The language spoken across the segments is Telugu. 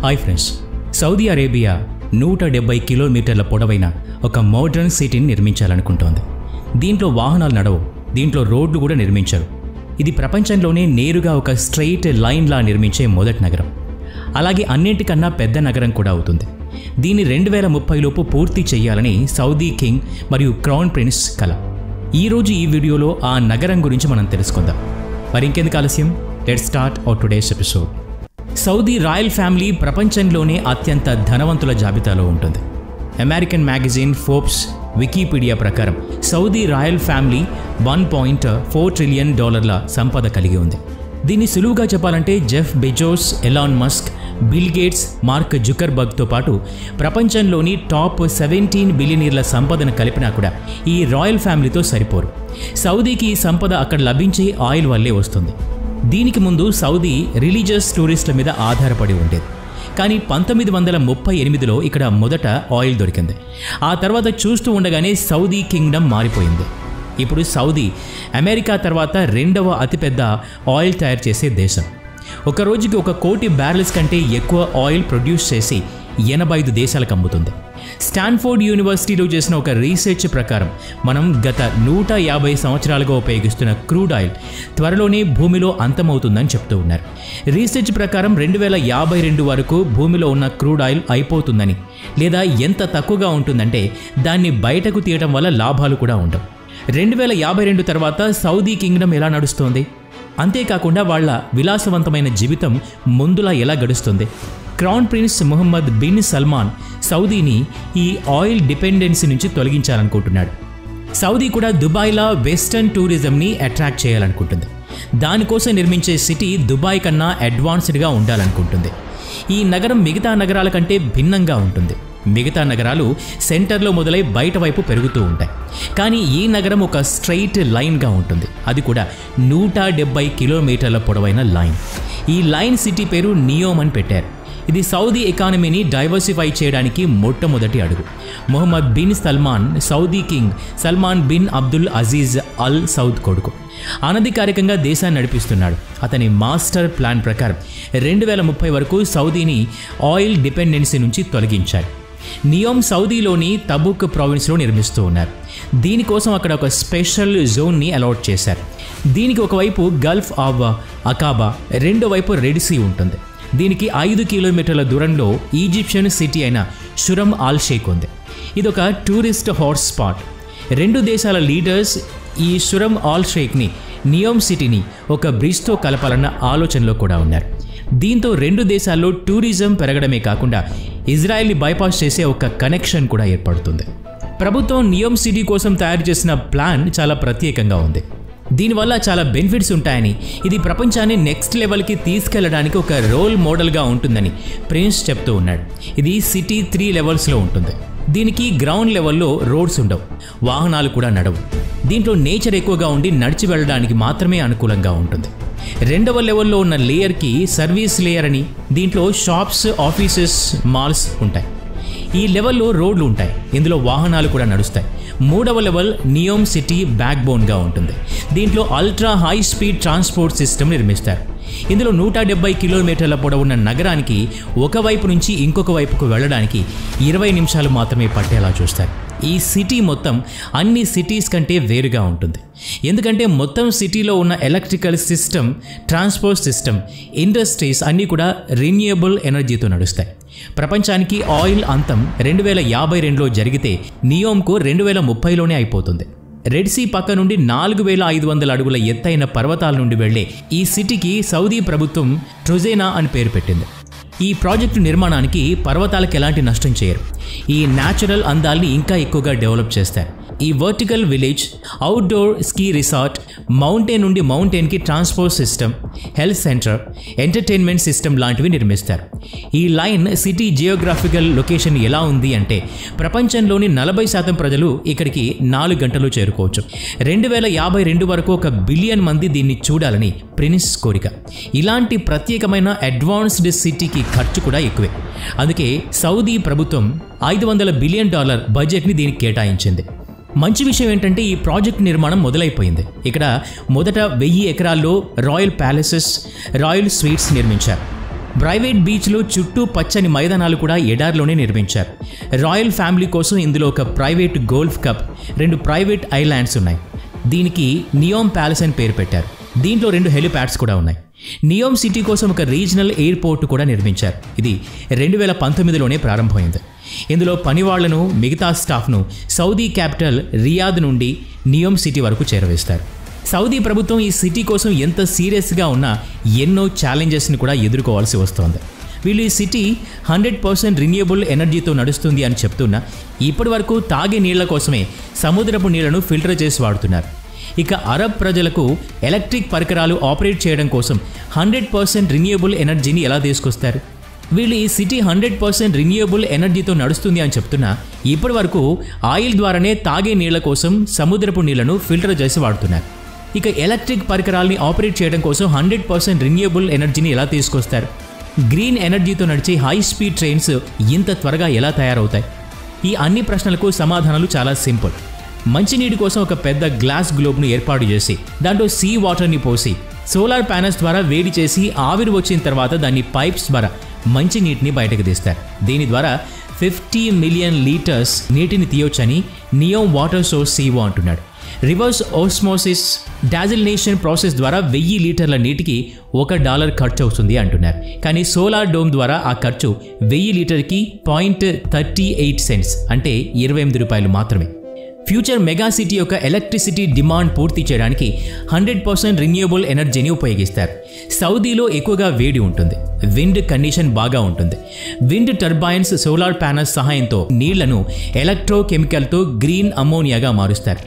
హాయ్ ఫ్రెండ్స్, సౌదీ అరేబియా 170 కిలోమీటర్ల పొడవైన ఒక మోడర్న్ సిటీని నిర్మించాలనుకుంటోంది. దీంట్లో వాహనాలు నడవు, దీంట్లో రోడ్లు కూడా నిర్మించారు. ఇది ప్రపంచంలోనే నేరుగా ఒక స్ట్రెయిట్ లైన్లా నిర్మించే మొదటి నగరం. అలాగే అన్నింటికన్నా పెద్ద నగరం కూడా అవుతుంది. దీన్ని 2030 లోపు పూర్తి చేయాలని సౌదీ కింగ్ మరియు క్రౌన్ ప్రిన్స్ కల. ఈరోజు ఈ వీడియోలో ఆ నగరం గురించి మనం తెలుసుకుందాం. మరి ఇంకెందుకు ఆలస్యం, let's start our today's episode. Saudi royal family ప్రపంచంలోనే అత్యంత ధనవంతుల జాబితాలో ఉంటుంది. అమెరికన్ మ్యాగజైన్ ఫోర్బ్స్ వికీపీడియా ప్రకారం సౌదీ రాయల్ ఫ్యామిలీ $1.4 ట్రిలియన్ సంపద కలిగి ఉంది. దీన్ని సులువుగా చెప్పాలంటే Jeff Bezos, Elon Musk, Bill Gates, Mark జుకర్బర్గ్తో పాటు ప్రపంచంలోని టాప్ 17 బిలియనీర్ల సంపదను కలిపినా కూడా ఈ రాయల్ ఫ్యామిలీతో సరిపోరు. సౌదీకి ఈ సంపద అక్కడ లభించే ఆయిల్ వల్లే వస్తుంది. దీనికి ముందు సౌదీ రిలీజియస్ టూరిస్టుల మీద ఆధారపడి ఉండేది. కానీ 1938లో ఇక్కడ మొదట ఆయిల్ దొరికింది. ఆ తర్వాత చూస్తూ ఉండగానే సౌదీ కింగ్డమ్ మారిపోయింది. ఇప్పుడు సౌదీ అమెరికా తర్వాత 2వ అతిపెద్ద ఆయిల్ తయారు చేసే దేశం. ఒక రోజుకి 1 కోటి బ్యారెల్స్ కంటే ఎక్కువ ఆయిల్ ప్రొడ్యూస్ చేసి 85 దేశాలకు అమ్ముతుంది. స్టాన్ఫోర్డ్ యూనివర్సిటీలో చేసిన ఒక రీసెర్చ్ ప్రకారం మనం గత 150 సంవత్సరాలుగా ఉపయోగిస్తున్న క్రూడ్ ఆయిల్ త్వరలోనే భూమిలో అంతమవుతుందని చెప్తూ ఉన్నారు. రీసెర్చ్ ప్రకారం 2052 వరకు భూమిలో ఉన్న క్రూడ్ ఆయిల్ అయిపోతుందని, లేదా ఎంత తక్కువగా ఉంటుందంటే దాన్ని బయటకు తీయడం వల్ల లాభాలు కూడా ఉండవు. 2052 తర్వాత సౌదీ కింగ్డమ్ ఎలా నడుస్తోంది, అంతేకాకుండా వాళ్ళ విలాసవంతమైన జీవితం ముందులా ఎలా గడుస్తుంది? Crown prince Mohammed bin Salman సౌదీని ఈ ఆయిల్ డిపెండెన్సీ నుంచి తొలగించాలనుకుంటున్నాడు. సౌదీ కూడా దుబాయ్లా వెస్టర్న్ టూరిజంని అట్రాక్ట్ చేయాలనుకుంటుంది. దానికోసం నిర్మించే సిటీ దుబాయ్ కన్నా అడ్వాన్స్డ్గా ఉండాలనుకుంటుంది. ఈ నగరం మిగతా నగరాల కంటే భిన్నంగా ఉంటుంది. మిగతా నగరాలు సెంటర్లో మొదలై బయట వైపు పెరుగుతూ ఉంటాయి. కానీ ఈ నగరం ఒక స్ట్రెయిట్ లైన్గా ఉంటుంది. అది కూడా 170 కిలోమీటర్ల పొడవైన లైన్. ఈ లైన్ సిటీ పేరు నియోమ్ అని పెట్టారు. ఇది సౌదీ ఎకానమీని డైవర్సిఫై చేయడానికి మొట్టమొదటి అడుగు. Mohammed bin Salman Saudi king Salman bin Abdul Aziz al Saud కొడుకు. అనధికారికంగా దేశాన్ని నడిపిస్తున్నాడు. అతని మాస్టర్ ప్లాన్ ప్రకారం 2030 వరకు సౌదీని ఆయిల్ డిపెండెన్సీ నుంచి తొలగించారు. నియోమ్ సౌదీలోని తబుక్ ప్రావిన్స్లో నిర్మిస్తూ ఉన్నారు. దీనికోసం అక్కడ ఒక స్పెషల్ జోన్ని అలాట్ చేశారు. దీనికి ఒకవైపు గల్ఫ్ ఆఫ్ అకాబా, రెండో వైపు రెడ్ సీ ఉంటుంది. దీనికి 5 కిలోమీటర్ల దూరంలో ఈజిప్షియన్ సిటీ అయిన షురమ్ ఆల్ షేక్ ఉంది. ఇదొక టూరిస్ట్ హాట్ స్పాట్. 2 దేశాల లీడర్స్ ఈ షురమ్ ఆల్ షేక్ని, నియోమ్ సిటీని ఒక బ్రిడ్జ్తో కలపాలన్న ఆలోచనలో కూడా ఉన్నారు. దీంతో 2 దేశాల్లో టూరిజం పెరగడమే కాకుండా ఇజ్రాయెల్ని బైపాస్ చేసే ఒక కనెక్షన్ కూడా ఏర్పడుతుంది. ప్రభుత్వం నియోమ్ సిటీ కోసం తయారు చేసిన ప్లాన్ చాలా ప్రత్యేకంగా ఉంది. దీనివల్ల చాలా బెనిఫిట్స్ ఉంటాయని, ఇది ప్రపంచాన్ని నెక్స్ట్ లెవెల్కి తీసుకెళ్లడానికి ఒక రోల్ మోడల్గా ఉంటుందని ప్రిన్స్ చెప్తూ ఉన్నాడు. ఇది సిటీ 3 లెవెల్స్లో ఉంటుంది. దీనికి గ్రౌండ్ లెవెల్లో రోడ్స్ ఉండవు, వాహనాలు కూడా నడవు. దీంట్లో నేచర్ ఎక్కువగా ఉండి నడిచి వెళ్ళడానికి మాత్రమే అనుకూలంగా ఉంటుంది. 2వ లెవెల్లో ఉన్న లేయర్కి సర్వీస్ లేయర్ అని, దీంట్లో షాప్స్, ఆఫీసెస్, మాల్స్ ఉంటాయి. ఈ లెవెల్లో రోడ్లు ఉంటాయి, ఇందులో వాహనాలు కూడా నడుస్తాయి. 3వ లెవెల్ నియోమ్ సిటీ బ్యాక్ బోన్గా ఉంటుంది. దీంట్లో ultra high speed transport system నిర్మిస్తారు. ఇందులో 170 కిలోమీటర్ల పొడవున్న నగరానికి ఒకవైపు నుంచి ఇంకొక వైపుకు వెళ్ళడానికి 20 నిమిషాలు మాత్రమే పట్టేలా చూస్తారు. ఈ సిటీ మొత్తం అన్ని సిటీస్ కంటే వేరుగా ఉంటుంది. ఎందుకంటే మొత్తం సిటీలో ఉన్న electrical system, transport system, industries అన్నీ కూడా రిన్యూయబుల్ ఎనర్జీతో నడుస్తాయి. ప్రపంచానికి ఆయిల్ అంతం 2052లో జరిగితే నియోమ్కు 2030లోనే అయిపోతుంది. రెడ్ సీ పక్క నుండి 4500 అడుగుల ఎత్తైన పర్వతాల నుండి వెళ్లే ఈ సిటీకి సౌదీ ప్రభుత్వం ట్రుజేనా అని పేరు పెట్టింది. ఈ ప్రాజెక్టు నిర్మాణానికి పర్వతాలకు ఎలాంటి నష్టం చేయరు. ఈ న్యాచురల్ అందాల్ని ఇంకా ఎక్కువగా డెవలప్ చేస్తారు. ఈ vertical village, outdoor ski resort, mountain నుండి మౌంటైన్కి transport system, health centre, entertainment system లాంటివి నిర్మిస్తారు. ఈ లైన్ సిటీ జియోగ్రాఫికల్ లొకేషన్ ఎలా ఉంది అంటే ప్రపంచంలోని 40% ప్రజలు ఇక్కడికి 4 గంటల్లో చేరుకోవచ్చు. 2052 వరకు 1 బిలియన్ మంది దీన్ని చూడాలని ప్రిన్స్ కోరిక. ఇలాంటి ప్రత్యేకమైన అడ్వాన్స్డ్ సిటీకి ఖర్చు కూడా ఎక్కువే. అందుకే సౌదీ ప్రభుత్వం $500 బిలియన్ బడ్జెట్ని దీనికి కేటాయించింది. మంచి విషయం ఏంటంటే ఈ ప్రాజెక్ట్ నిర్మాణం మొదలైపోయింది. ఇక్కడ మొదట 1000 ఎకరాల్లో రాయల్ ప్యాలెసెస్, రాయల్ స్వీట్స్ నిర్మించారు. ప్రైవేట్ బీచ్లో చుట్టూ పచ్చని మైదానాలు కూడా ఎడారిలోనే నిర్మించారు. రాయల్ ఫ్యామిలీ కోసం ఇందులో ఒక private golf cup, 2 private islands ఉన్నాయి. దీనికి నియోమ్ ప్యాలెస్ అని పేరు పెట్టారు. దీంట్లో 2 హెలిప్యాడ్స్ కూడా ఉన్నాయి. నియోమ్ సిటీ కోసం ఒక రీజనల్ ఎయిర్పోర్ట్ కూడా నిర్మించారు. ఇది 2019లోనే ప్రారంభమైంది. ఇందులో పనివాళ్లను, మిగతా స్టాఫ్ను సౌదీ క్యాపిటల్ రియాద్ నుండి నియోమ్ సిటీ వరకు చేరవేస్తారు. సౌదీ ప్రభుత్వం ఈ సిటీ కోసం ఎంత సీరియస్గా ఉన్నా ఎన్నో ఛాలెంజెస్ని కూడా ఎదుర్కోవాల్సి వస్తోంది. వీళ్ళు ఈ సిటీ 100% రిన్యూవబుల్ ఎనర్జీతో నడుస్తుంది అని చెప్తున్నా ఇప్పటి వరకు తాగే నీళ్ల కోసమే సముద్రపు నీళ్లను ఫిల్టర్ చేసి వాడుతున్నారు. ఇక అరబ్ ప్రజలకు ఎలక్ట్రిక్ పరికరాలు ఆపరేట్ చేయడం కోసం 100% రిన్యూవబుల్ ఎనర్జీని ఎలా తీసుకొస్తారు? వీళ్ళు ఈ సిటీ 100% రిన్యూవబుల్ ఎనర్జీతో నడుస్తుంది అని చెప్తున్నా ఇప్పటి వరకు ఆయిల్ ద్వారానే తాగే నీళ్ల కోసం సముద్రపు నీళ్లను ఫిల్టర్ చేసి వాడుతున్నారు. ఇక ఎలక్ట్రిక్ పరికరాలని ఆపరేట్ చేయడం కోసం 100% రిన్యూవబుల్ ఎనర్జీని ఎలా తీసుకొస్తారు? గ్రీన్ ఎనర్జీతో నడిచే హై స్పీడ్ ట్రైన్స్ ఇంత త్వరగా ఎలా తయారవుతాయి? ఈ అన్ని ప్రశ్నలకు సమాధానాలు చాలా సింపుల్. మంచినీటి కోసం ఒక పెద్ద గ్లాస్ గ్లోబ్ను ఏర్పాటు చేసి దాంట్లో సీ వాటర్ని పోసి సోలార్ ప్యానల్స్ ద్వారా వేడి చేసి ఆవిరి వచ్చిన తర్వాత దాన్ని పైప్స్ ద్వారా మంచినీటిని బయటకు తీస్తారు. దీని ద్వారా 50 మిలియన్ లీటర్స్ నీటిని తీయొచ్చని నియోమ్ వాటర్ సోర్స్ CEO అంటున్నాడు. రివర్స్ ఓస్మోసిస్ డాజిలినేషన్ ప్రాసెస్ ద్వారా 1000 లీటర్ల నీటికి $1 ఖర్చు అవుతుంది అంటున్నారు. కానీ సోలార్ డోమ్ ద్వారా ఆ ఖర్చు 1000 లీటర్కి 0.38 సెంట్స్ అంటే 28 రూపాయలు మాత్రమే. ఫ్యూచర్ మెగా సిటీ యొక్క ఎలక్ట్రిసిటీ డిమాండ్ పూర్తి చేయడానికి 100% రిన్యూవబుల్ ఎనర్జీని ఉపయోగిస్తారు. సౌదీలో ఎక్కువగా వేడి ఉంటుంది, విండ్ కండిషన్ బాగా ఉంటుంది. విండ్ టర్బైన్స్, సోలార్ ప్యానల్స్ సహాయంతో నీళ్లను ఎలక్ట్రోకెమికల్తో గ్రీన్ అమ్మోనియాగా మారుస్తారు.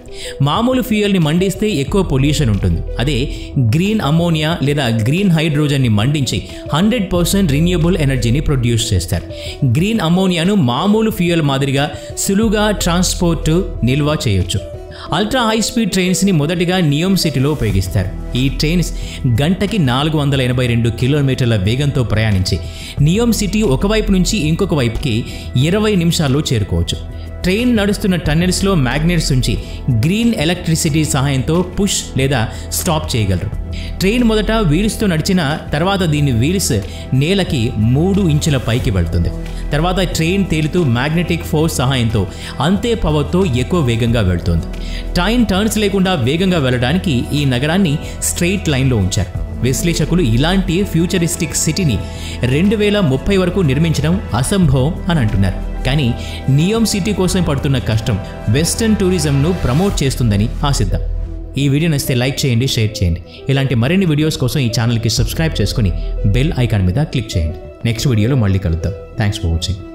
మామూలు ఫ్యూయల్ని మండిస్తే ఎక్కువ పొల్యూషన్ ఉంటుంది. అదే గ్రీన్ అమ్మోనియా లేదా గ్రీన్ హైడ్రోజన్ని మండించి 100% రిన్యూవబుల్ ఎనర్జీని ప్రొడ్యూస్ చేస్తారు. గ్రీన్ అమ్మోనియాను మామూలు ఫ్యూయల్ మాదిరిగా సులువుగా ట్రాన్స్పోర్ట్, నిల్వ చేయొచ్చు. అల్ట్రా హై స్పీడ్ ట్రైన్స్ని మొదటిగా నియోమ్ సిటీలో ఉపయోగిస్తారు. ఈ ట్రైన్స్ గంటకి 482 కిలోమీటర్ల వేగంతో ప్రయాణించి నియోమ్ సిటీ ఒకవైపు నుంచి ఇంకొక వైపుకి 20 నిమిషాల్లో చేరుకోవచ్చు. ట్రైన్ నడుస్తున్న టన్నెల్స్లో మ్యాగ్నెట్స్ ఉంచి గ్రీన్ ఎలక్ట్రిసిటీ సహాయంతో పుష్ లేదా స్టాప్ చేయగలరు. ట్రైన్ మొదట వీల్స్తో నడిచిన తర్వాత దీని వీల్స్ నేలకి 3 ఇంచుల పైకి వెళ్తుంది. తర్వాత ట్రైన్ తేలుతూ మ్యాగ్నెటిక్ ఫోర్స్ సహాయంతో అంతే పవర్తో ఎక్కువ వేగంగా వెళ్తుంది. ట్రైన్ టర్న్స్ లేకుండా వేగంగా వెళ్ళడానికి ఈ నగరాన్ని స్ట్రెయిట్ లైన్లో ఉంచారు. విశ్లేషకులు ఇలాంటి ఫ్యూచరిస్టిక్ సిటీని 2030 వరకు నిర్మించడం అసంభవం అని అంటున్నారు. కానీ నియోమ్ సిటీ కోసం పడుతున్న కష్టం వెస్టర్న్ టూరిజంను ప్రమోట్ చేస్తుందని ఆశిద్దాం. ఈ వీడియో నచ్చితే లైక్ చేయండి, షేర్ చేయండి. ఇలాంటి మరిన్ని వీడియోస్ కోసం ఈ ఛానల్కి సబ్స్క్రైబ్ చేసుకుని బెల్ ఐకాన్ మీద క్లిక్ చేయండి. నెక్స్ట్ వీడియోలో మళ్ళీ కలుద్దాం. Thanks for watching.